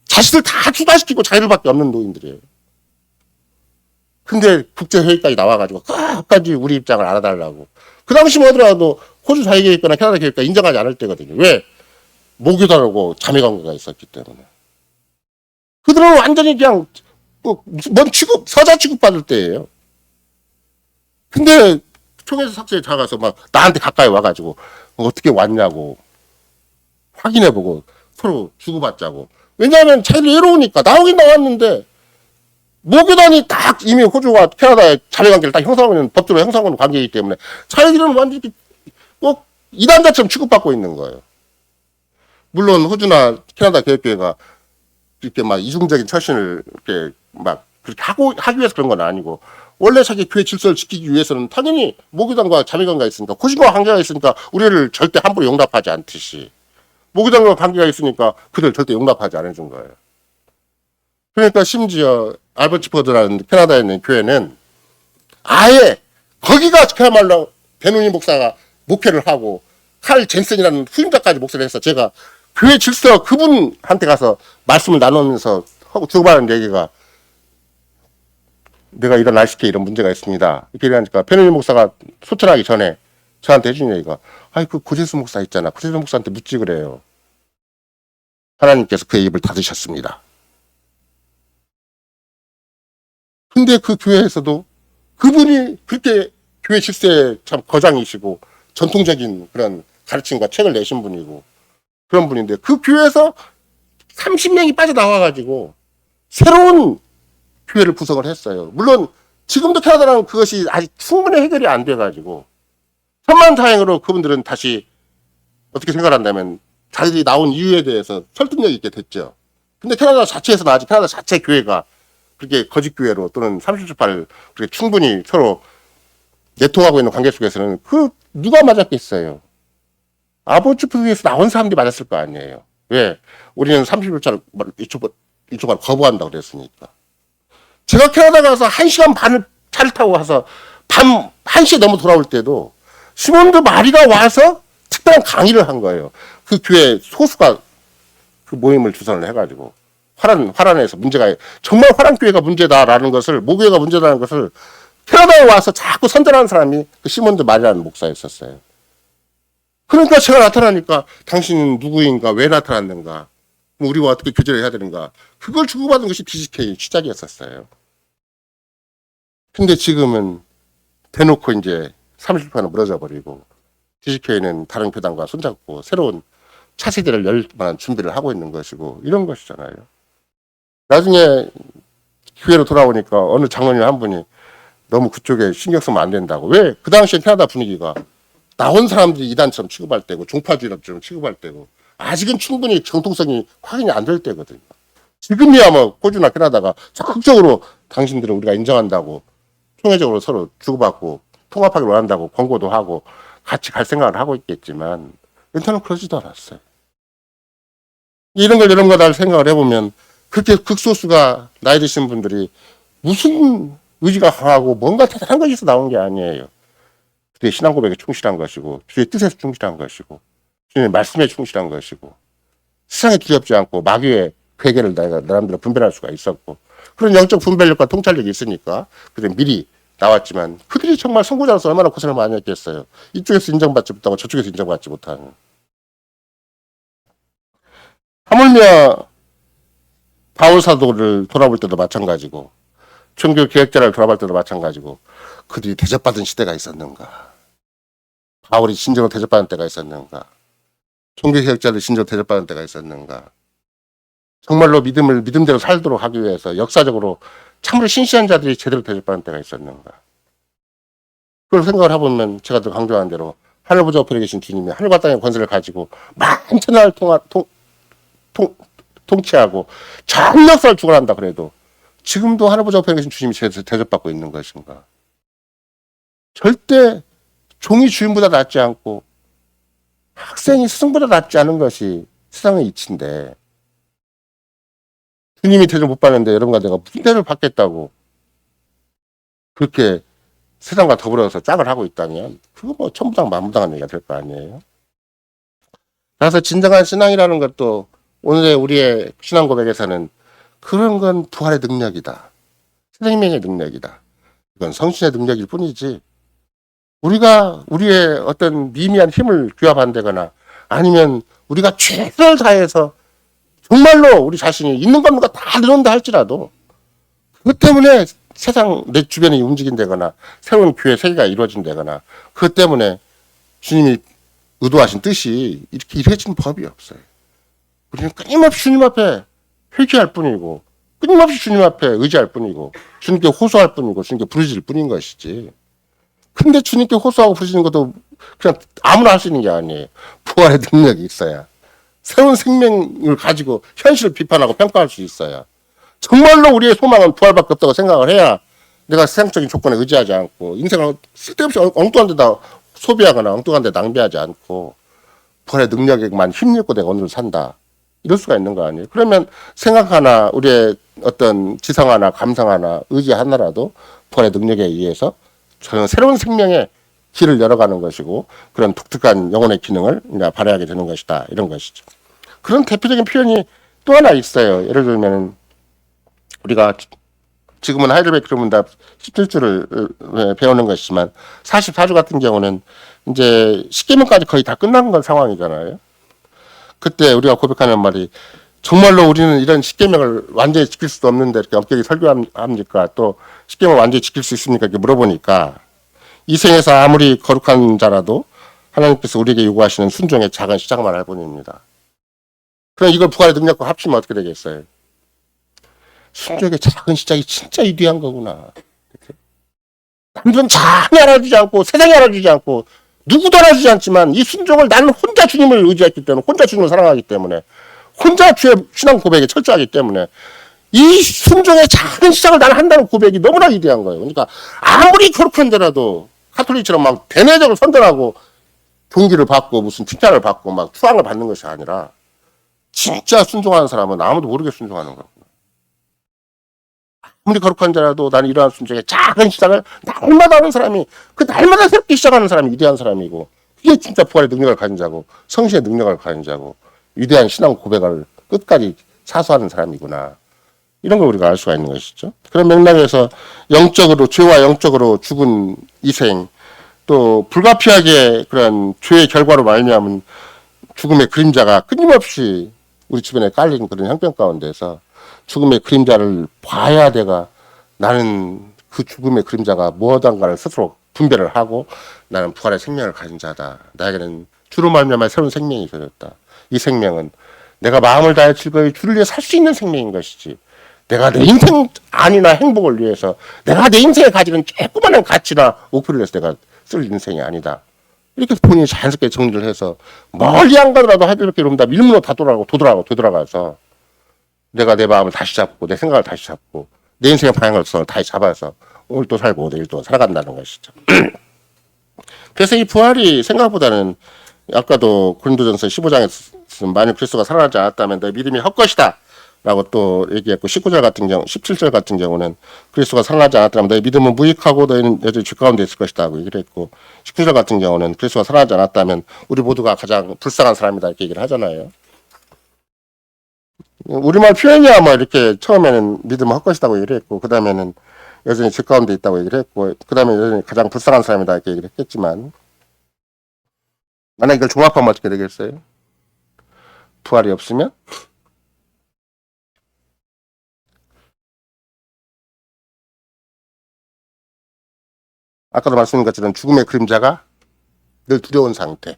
자신들 다 주다시키고 자기들밖에 없는 노인들이에요. 근데 국제회의까지 나와가지고 끝까지 우리 입장을 알아달라고. 그 당시만 하더라도 호주 사회계획과나 캐나다 계획과 인정하지 않을 때거든요. 왜? 모교다라고 자매관계가 있었기 때문에. 그들은 완전히 그냥 뭔 취급, 서자 취급받을 때예요. 근데 총에서 삭제에 작아서 막 나한테 가까이 와가지고 어떻게 왔냐고 확인해보고 서로 주고받자고. 왜냐하면 자기들 외로우니까 나오긴 나왔는데 모교단이 딱 이미 호주와 캐나다의 자매관계를 딱 형성하고 있는 법적으로 형성하고 있는 관계이기 때문에 자기들은 완전히 꼭 이단자처럼 취급받고 있는 거예요. 물론 호주나 캐나다 계획교회가 이렇게 막 이중적인 처신을 이렇게 막 그렇게 하기 위해서 그런 건 아니고 원래 자기 교회 질서를 지키기 위해서는 당연히 모교단과 자매관계가 있으니까 고신과 관계가 있으니까 우리를 절대 함부로 용납하지 않듯이 모교단과 관계가 있으니까 그들 절대 용납하지 않아준 거예요. 그러니까 심지어 알버치포드라는 캐나다에 있는 교회는 아예 거기가 그야말로 베누니 목사가 목회를 하고 칼 젠슨이라는 후임자까지 목사를 해서 제가 교회 질서 그분한테 가서 말씀을 나누면서 하고 주고받은 얘기가 내가 이런 RCK 이런 문제가 있습니다. 이렇게 얘기하니까 베누니 목사가 소천하기 전에 저한테 해준 얘기가 아이 그 고재수 목사 있잖아. 고재수 목사한테 묻지 그래요. 하나님께서 그의 입을 닫으셨습니다. 근데 그 교회에서도 그분이 그렇게 교회 질서에 참 거장이시고 전통적인 그런 가르침과 책을 내신 분이고 그런 분인데 그 교회에서 30명이 빠져나와가지고 새로운 교회를 구성을 했어요. 물론 지금도 캐나다는 그것이 아직 충분히 해결이 안 돼가지고 천만다행으로 그분들은 다시 어떻게 생각한다면 자기들이 나온 이유에 대해서 설득력 있게 됐죠. 근데 캐나다 자체에서는 아직 캐나다 자체 교회가 그렇게 거짓교회로 또는 30주파를 그렇게 충분히 서로 내통하고 있는 관계 속에서는 그 누가 맞았겠어요. 아버지부에서 나온 사람들이 맞았을 거 아니에요. 왜? 우리는 30주파를 이쪽을 거부한다고 그랬으니까. 제가 캐나다 가서 1시간 반을 차를 타고 가서 밤 1시에 넘어 돌아올 때도 시몬드 마리가 와서 특별한 강의를 한 거예요. 그 교회 소수가 그 모임을 주선을 해가지고 화란에서 문제가 정말 화란교회가 문제다라는 것을 모교회가 문제다라는 것을 캐나다에 와서 자꾸 선전하는 사람이 그 시몬드 마리라는 목사였었어요. 그러니까 제가 나타나니까 당신은 누구인가 왜 나타났는가 우리와 어떻게 교제를 해야 되는가 그걸 주고받은 것이 DGK 시작이었었어요. 근데 지금은 대놓고 이제 30%는 무너져 버리고 DGK는 다른 교단과 손잡고 새로운 차세대를 열 만한 준비를 하고 있는 것이고 이런 것이잖아요. 나중에 교회로 돌아오니까 어느 장로님 한 분이 너무 그쪽에 신경 쓰면 안 된다고. 왜? 그 당시에 캐나다 분위기가 나온 사람들이 이단처럼 취급할 때고 종파주의처럼 취급할 때고 아직은 충분히 정통성이 확인이 안 될 때거든요. 지금이야 뭐 호주나 캐나다가 적극적으로 당신들은 우리가 인정한다고 총회적으로 서로 주고받고 통합하기를 원한다고 권고도 하고 같이 갈 생각을 하고 있겠지만 일단은 그러지도 않았어요. 이런 걸 다 생각을 해보면 그렇게 극소수가 나이 드신 분들이 무슨 의지가 강하고 뭔가 대단한 것이 있어 나온 게 아니에요. 그들의 신앙 고백에 충실한 것이고 주의 뜻에 충실한 것이고 주님의 말씀에 충실한 것이고 세상에 두렵지 않고 마귀의 괴계를 나름대로 분별할 수가 있었고 그런 영적 분별력과 통찰력이 있으니까 그들이 미리 나왔지만 그들이 정말 선구자로서 얼마나 고생을 많이 했겠어요. 이쪽에서 인정받지 못하고 저쪽에서 인정받지 못하는. 하물며 바울 사도를 돌아볼 때도 마찬가지고 종교 개혁자를 돌아볼 때도 마찬가지고 그들이 대접받은 시대가 있었는가? 바울이 진정으로 대접받은 때가 있었는가? 종교 개혁자들 진정으로 대접받은 때가 있었는가? 정말로 믿음대로 살도록 하기 위해서 역사적으로 참으로 신실한 자들이 제대로 대접받은 때가 있었는가? 그걸 생각을 해보면 제가 더 강조한 대로 하늘 보좌 우편에 계신 주님이 하늘과 땅의 권세를 가지고 만천하를 통치하고 전 역사를 주관한다 그래도 지금도 하늘 보좌 우편에 계신 주님이 대접받고 있는 것인가? 절대 종이 주인보다 낫지 않고 학생이 스승보다 낫지 않은 것이 세상의 이치인데 주님이 대접 못 받는데 여러분과 내가 무슨 대접을 받겠다고 그렇게 세상과 더불어서 짝을 하고 있다면 그거 뭐 천부당 만부당한 얘기가 될 거 아니에요. 그래서 진정한 신앙이라는 것도 오늘의 우리의 신앙 고백에서는 그런 건 부활의 능력이다. 생명의 능력이다. 이건 성신의 능력일 뿐이지 우리가 우리의 어떤 미미한 힘을 규합한다거나 아니면 우리가 최선을 다해서 정말로 우리 자신이 있는 것 없는 거 다 내놓는다 할지라도 그것 때문에 세상 내 주변이 움직인다거나 새로운 교회 세계가 이루어진다거나 그것 때문에 주님이 의도하신 뜻이 이렇게 이루어지는 법이 없어요. 우리는 끊임없이 주님 앞에 회개할 뿐이고 끊임없이 주님 앞에 의지할 뿐이고 주님께 호소할 뿐이고 주님께 부르짖을 뿐인 것이지. 근데 주님께 호소하고 부르짖는 것도 그냥 아무나 할 수 있는 게 아니에요. 부활의 능력이 있어야 새로운 생명을 가지고 현실을 비판하고 평가할 수 있어야 정말로 우리의 소망은 부활밖에 없다고 생각을 해야 내가 세상적인 조건에 의지하지 않고 인생을 쓸데없이 엉뚱한 데다 소비하거나 엉뚱한 데 낭비하지 않고 부활의 능력에만 힘입고 내가 오늘을 산다. 이럴 수가 있는 거 아니에요. 그러면 생각 하나 우리의 어떤 지성 하나 감상 하나 의지 하나라도 부활의 능력에 의해서 저는 새로운 생명의 길을 열어가는 것이고 그런 독특한 영혼의 기능을 발휘하게 되는 것이다. 이런 것이죠. 그런 대표적인 표현이 또 하나 있어요. 예를 들면 우리가 지금은 하이델베르크 문답 17주를 배우는 것이지만 44주 같은 경우는 이제 10계명까지 거의 다 끝난 건 상황이잖아요. 그때 우리가 고백하는 말이 정말로 우리는 이런 10계명을 완전히 지킬 수도 없는데 이렇게 엄격히 설교합니까? 또 10계명을 완전히 지킬 수 있습니까? 이렇게 물어보니까 이 생에서 아무리 거룩한 자라도 하나님께서 우리에게 요구하시는 순종의 작은 시작만 할 뿐입니다. 그럼 이걸 부활의 능력과 합치면 어떻게 되겠어요? 순종의 작은 시작이 진짜 위대한 거구나. 남들은 전혀 알아주지 않고 세상이 알아주지 않고 누구도 알아주지 않지만 이 순종을 나는 혼자 주님을 의지했기 때문에 혼자 주님을 사랑하기 때문에 혼자 주의 신앙 고백에 철저하기 때문에 이 순종의 작은 시작을 나는 한다는 고백이 너무나 위대한 거예요. 그러니까 아무리 거룩한데라도 카톨릭처럼 막 대내적으로 선전하고 종기를 받고 무슨 칭찬을 받고 막 추앙을 받는 것이 아니라 진짜 순종하는 사람은 아무도 모르게 순종하는 거예요. 아무리 거룩한 자라도 나는 이러한 순종의 작은 시작을 날마다 하는 사람이 그 날마다 새롭게 시작하는 사람이 위대한 사람이고 그게 진짜 부활의 능력을 가진 자고 성신의 능력을 가진 자고 위대한 신앙 고백을 끝까지 사수하는 사람이구나. 이런 걸 우리가 알 수가 있는 것이죠. 그런 맥락에서 영적으로 죄와 영적으로 죽은 이생 또 불가피하게 그런 죄의 결과로 말미암은 죽음의 그림자가 끊임없이 우리 주변에 깔린 그런 형편 가운데서 죽음의 그림자를 봐야 내가 나는 그 죽음의 그림자가 무엇인가를 스스로 분별을 하고 나는 부활의 생명을 가진 자다. 나에게는 주로 말미암아 새로운 생명이 주어졌다. 이 생명은 내가 마음을 다해 즐거이 주를 위해 살 수 있는 생명인 것이지. 내가 내 인생 안이나 행복을 위해서 내가 내 인생에 가지는 조그마한 가치나 목표를 위해서 내가 쓸 인생이 아니다. 이렇게 본인이 자연스럽게 정리를 해서 멀리 안 가더라도 하이델베르크 문답 일문으로 다 돌아가서 내가 내 마음을 다시 잡고 내 생각을 다시 잡고 내 인생의 방향을 다시 잡아서 오늘 또 살고 내일 또 살아간다는 것이죠. 그래서 이 부활이 생각보다는 아까도 고린도전서 15장에서 만일 그리스도가 살아나지 않았다면 내 믿음이 헛것이다 라고 또 얘기했고 19절 같은 경우 17절 같은 경우는 그리스도가 살아나지 않았다면 너의 믿음은 무익하고 너희는 여전히 죄 가운데 있을 것이다 하고 얘기를 했고 19절 같은 경우는 그리스도가 살아나지 않았다면 우리 모두가 가장 불쌍한 사람이다 이렇게 얘기를 하잖아요. 우리말 표현이야 뭐 이렇게 처음에는 믿음은 헛것이다고 얘기를 했고 그 다음에는 여전히 죄 가운데 있다고 얘기를 했고 그 다음에 여전히 가장 불쌍한 사람이다 이렇게 얘기를 했겠지만 만약 이걸 종합하면 어떻게 되겠어요? 부활이 없으면 아까도 말씀드린 것처럼 죽음의 그림자가 늘 두려운 상태.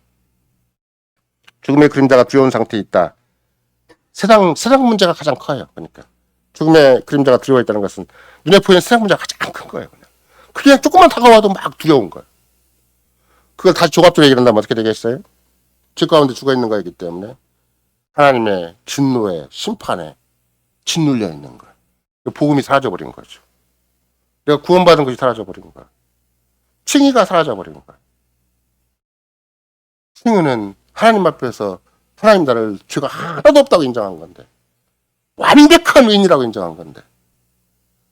죽음의 그림자가 두려운 상태에 있다. 세상 문제가 가장 커요. 그러니까 죽음의 그림자가 두려워 있다는 것은 눈에 보이는 세상 문제가 가장 큰 거예요. 그냥 조금만 다가와도 막 두려운 거예요. 그걸 다시 조갑적으로 얘기한다면 어떻게 되겠어요? 죄 가운데 죽어 있는 거이기 때문에 하나님의 진노에 심판에 짓눌려 있는 거예요. 복음이 사라져버린 거죠. 내가 구원받은 것이 사라져버린 거예요. 칭의가 사라져버린 거예요. 칭의는 하나님 앞에서 하나님 나를 죄가 하나도 없다고 인정한 건데, 완벽한 의인이라고 인정한 건데,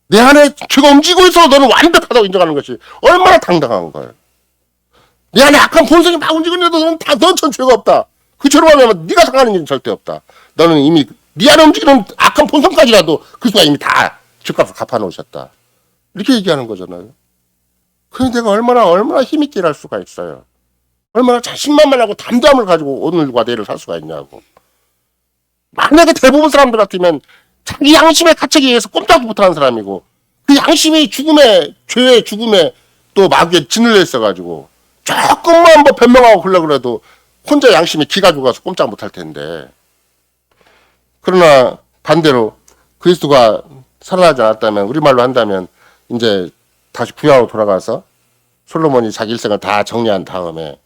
내 안에 죄가 움직이고 있어도 너는 완벽하다고 인정하는 것이 얼마나 당당한 거예요. 내 안에 악한 본성이 막 움직이는데도 넌 전 죄가 없다. 그처럼 하면 네가 상하는 일은 절대 없다. 너는 이미 네 안에 움직이는 악한 본성까지라도 그리스도가 이미 다 죄값을 갚아놓으셨다. 이렇게 얘기하는 거잖아요. 그런데 내가 얼마나 힘있게 일할 수가 있어요. 얼마나 자신만만하고 담대함을 가지고 오늘과 내일을 살 수가 있냐고. 만약에 대부분 사람들 같으면 자기 양심의 가책에 의해서 꼼짝도 못하는 사람이고, 그 양심이 죄의 죽음에 또 마귀에 짓눌려 있어가지고 조금만 뭐 변명하고 그러려고 그래도 혼자 양심이 기가 죽어서 꼼짝 못할 텐데, 그러나 반대로 그리스도가 살아나지 않았다면, 우리말로 한다면 이제 다시 구약으로 돌아가서 솔로몬이 자기 일생을 다 정리한 다음에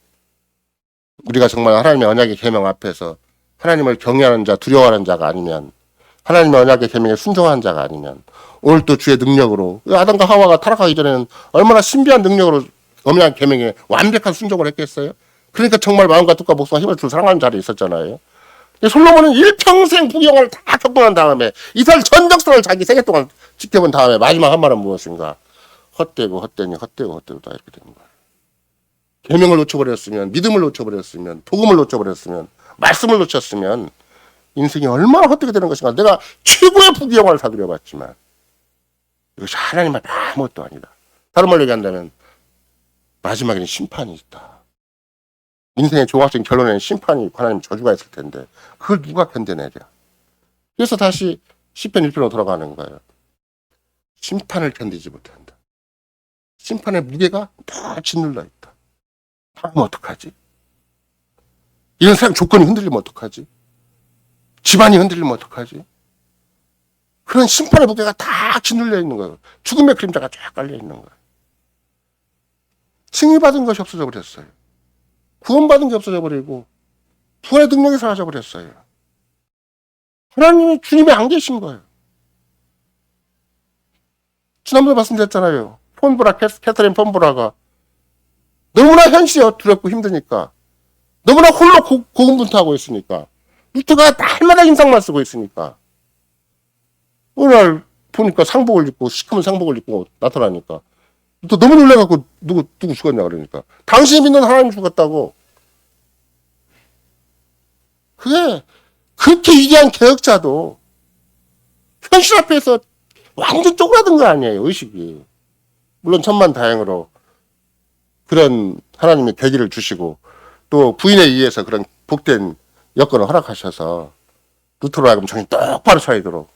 우리가 정말 하나님의 언약의 계명 앞에서 하나님을 경외하는 자, 두려워하는 자가 아니면, 하나님의 언약의 계명에 순종하는 자가 아니면, 오늘 또 주의 능력으로, 아담과 하와가 타락하기 전에는 얼마나 신비한 능력으로 언약 계명에 완벽한 순종을 했겠어요? 그러니까 정말 마음과 뜻과 목숨과 힘을 줄 사랑하는 자리에 있었잖아요. 솔로몬은 일평생 부경을 다 겪고 다음에 이스라엘 전적성을 자기 생애 동안 지켜본 다음에 마지막 한 말은 무엇인가? 헛되고 헛되니 헛되고 헛되고다 이렇게 되는 거예요. 계명을 놓쳐버렸으면, 믿음을 놓쳐버렸으면, 복음을 놓쳐버렸으면, 말씀을 놓쳤으면 인생이 얼마나 헛되게 되는 것인가. 내가 최고의 부귀영화를 사두려봤지만 이것이 하나님 앞에 아무것도 아니다. 다른 말로 얘기한다면 마지막에는 심판이 있다. 인생의 종합적인 결론에는 심판이 있고 하나님 저주가 있을 텐데 그걸 누가 견뎌내랴. 그래서 다시 시편 1편으로 돌아가는 거예요. 심판을 견디지 못한다. 심판의 무게가 다 짓눌러 있다. 하면 어떡하지? 이런 사람 조건이 흔들리면 어떡하지? 집안이 흔들리면 어떡하지? 그런 심판의 무게가 다 짓눌려 있는 거예요. 죽음의 그림자가 쫙 깔려 있는 거예요. 칭의받은 것이 없어져 버렸어요. 구원받은 게 없어져 버리고 부활의 능력이 사라져 버렸어요. 하나님이 주님이 안 계신 거예요. 지난번에 말씀드렸잖아요. 캐서린 폰브라가 너무나 현실이 두렵고 힘드니까, 너무나 홀로 고군분투하고 있으니까, 루터가 날마다 인상만 쓰고 있으니까, 어느 날 보니까 상복을 입고, 시커먼 상복을 입고 나타나니까 루터 너무 놀래갖고 누구 죽었냐 그러니까 당신이 믿는 하나님 죽었다고. 그게 그렇게 위대한 개혁자도 현실 앞에서 완전 쪼그라든 거 아니에요, 의식이. 물론 천만다행으로 그런 하나님의 계기를 주시고 또 부인에 의해서 그런 복된 여건을 허락하셔서 루터로 하여금 정신 똑바로 차리도록.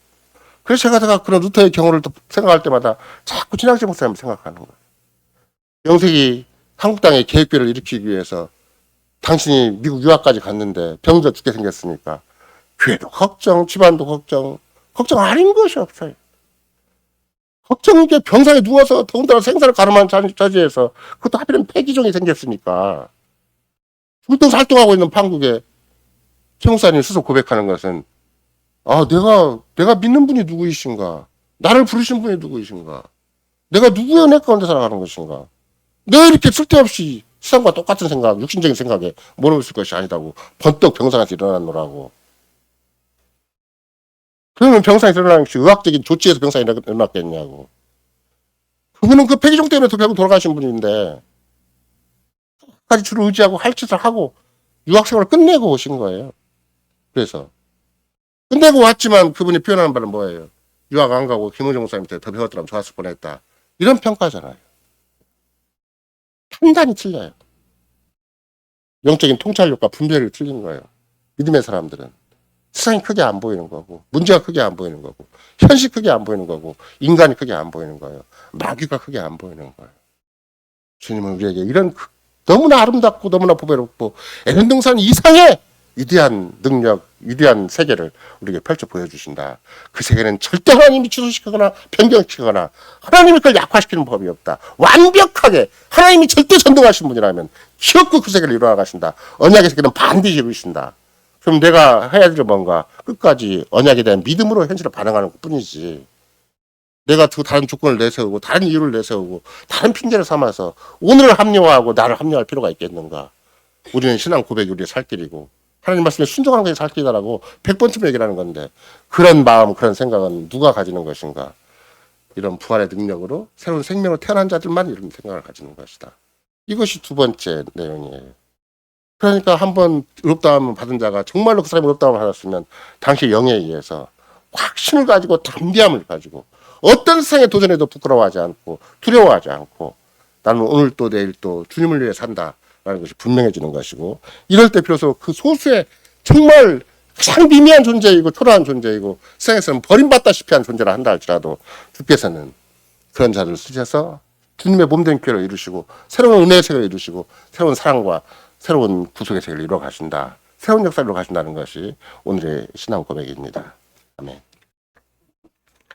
그래서 제가 그런 루터의 경우를 또 생각할 때마다 자꾸 진학재 목사님 생각하는 거예요. 영세기 한국 땅에 계획별을 일으키기 위해서 당신이 미국 유학까지 갔는데 병들어 죽게 생겼으니까 교회도 걱정, 집안도 걱정 아닌 것이 없어요. 걱정인 게 병상에 누워서 더군다나 생사를 가름한 자리에서, 그것도 하필이면 폐기종이 생겼으니까 불똥살똥하고 있는 판국에 최 목사님 스스로 고백하는 것은, 내가 믿는 분이 누구이신가? 나를 부르신 분이 누구이신가? 내가 누구의 은혜 가운데 살아가는 것인가? 내가 이렇게 쓸데없이 세상과 똑같은 생각, 육신적인 생각에 몰아있을 것이 아니다고 번떡 병상에서 일어났노라고. 그러면 병상에서 일어나는 것이 의학적인 조치에서 병상에 일어났겠냐고. 그분은 그 폐기종 때문에 결국 돌아가신 분인데 까지 주로 의지하고 할 짓을 하고 유학생활을 끝내고 오신 거예요. 그래서 끝내고 왔지만 그분이 표현하는 바는 뭐예요? 유학 안 가고 김은정 목사님한테 더 배웠더라면 좋았을 뻔했다. 이런 평가잖아요. 판단이 틀려요. 영적인 통찰력과 분별이 틀린 거예요. 믿음의 사람들은 세상이 크게 안 보이는 거고, 문제가 크게 안 보이는 거고, 현실 크게 안 보이는 거고, 인간이 크게 안 보이는 거예요. 마귀가 크게 안 보이는 거예요. 주님은 우리에게 이런 너무나 아름답고 너무나 보배롭고 에덴 동산 이상의 위대한 능력, 위대한 세계를 우리에게 펼쳐 보여주신다. 그 세계는 절대 하나님이 취소시키거나 변경시키거나 하나님이 그걸 약화시키는 법이 없다. 완벽하게 하나님이 절대 전능하신 분이라면 기어코 그 세계를 이루어가신다. 언약의 세계는 반드시 이루신다. 그럼 내가 해야 될 뭔가 끝까지 언약에 대한 믿음으로 현실을 반응하는 것 뿐이지. 내가 그 다른 조건을 내세우고 다른 이유를 내세우고 다른 핑계를 삼아서 오늘을 합리화하고 나를 합리화할 필요가 있겠는가. 우리는 신앙 고백이 우리의 살 길이고 하나님 말씀에 순종하는 것이 살 길이라고 100번쯤 얘기를 하는 건데 그런 마음 그런 생각은 누가 가지는 것인가. 이런 부활의 능력으로 새로운 생명으로 태어난 자들만 이런 생각을 가지는 것이다. 이것이 두 번째 내용이에요. 그러니까 한번 의롭다함을 받은 자가 정말로 그 사람이 의롭다함을 받았으면 당시 영에 의해서 확신을 가지고 담대함을 가지고 어떤 세상에 도전해도 부끄러워하지 않고 두려워하지 않고 나는 오늘 또 내일 또 주님을 위해 산다라는 것이 분명해지는 것이고 이럴 때 비로소 그 소수의 정말 가장 미미한 존재이고 초라한 존재이고 세상에서는 버림받다시피 한 존재라 한다 할지라도 주께서는 그런 자들을 쓰셔서 주님의 몸된 교회를 이루시고 새로운 은혜의 세계를 이루시고 새로운 사랑과 새로운 구속의 세계를 이루어 가신다. 새로운 역사를 이루어 가신다는 것이 오늘의 신앙 고백입니다. 아멘.